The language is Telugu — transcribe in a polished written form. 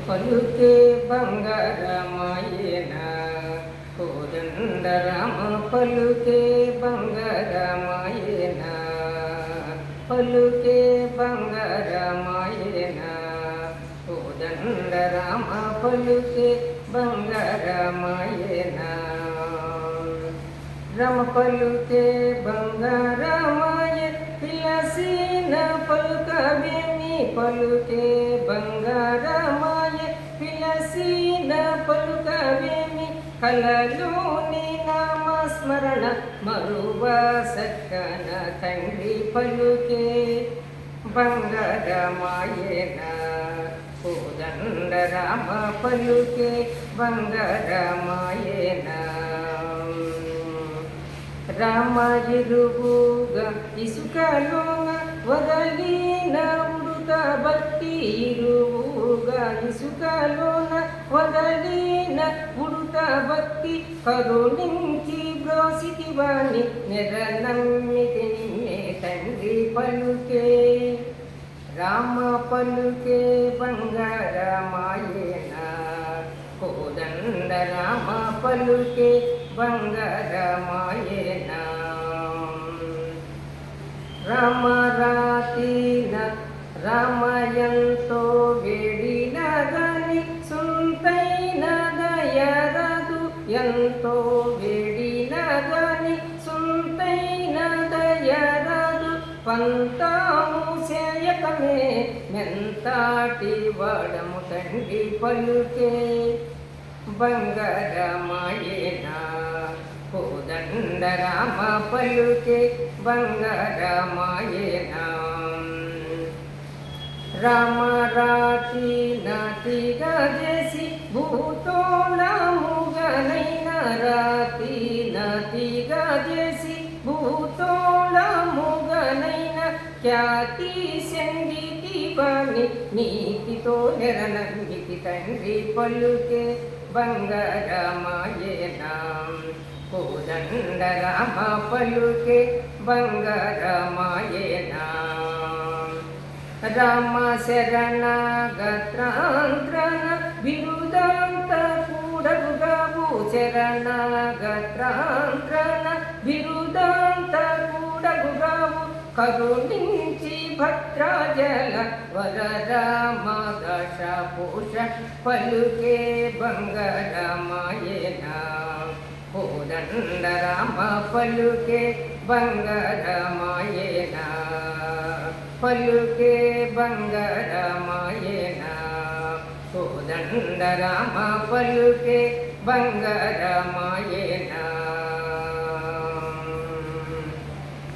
పలుకే బంగారమాయన కోదండరామ పలుకే బంగారమాయన పలుకే బంగారమాయన కోదండరామ పలుకే బంగారమాయన రమ పలుకే బంగారమాయ పిలసిన పలుకవేమి పలుకే బంగారమాయ పిలసిన పలుకవేమి కలలోని నామస్మరణ మరువ సక్కన తండ్రి పలుకే బంగారమాయన కోదండరామ పలుకే బంగారమాయన రామ ఇరువుగా ఇసుకలోన వదలిన ఉడుత భక్తి ఇరువుగా ఇసుకలోన వదలిన ఉడుత భక్తి కరుణించి బ్రోసిటివాణి నిరనమ్మితి నిన్నే తండ్రి పలుకే రామ పలుకే బంగారమాయన కోదండరామ పలుకే బంగారమాయన రామ రాతిన రామయంతో వేడిన గాని సొంతైన దయరదు ఎంతో వేడిన గాని సొంతైన దయరదు పంతాము చేయకమే మెంతాటి వాడము తండ్రి పలుకే బంగారమాయన కోదండరామ పలుకే బంగారమాయన రామ రాతి నాతిగా చేసి భూతోళముగనైన రాతి నాతిగా చేసి భూతోళముగనైన ఖ్యాతి సంగీతి వాణి నీతితో నిరనంగితి తండ్రి పలుకే బంగారమాయన కోదండరామ పలుకే బంగారమాయన రామ శరణగత్రాంత్రణ బిరుదాంత కూడగుగావు శరణగత్రాంత్రణ బిరుదాంత కూడగుగావు కరుణించి భద్రాజల వరరామ దశ పూష పలుకే బంగారమాయన కోదండరామ పలుకే బంగారమాయన పలుకే బంగారమాయన కోదండరామ పలుకే బంగారమాయన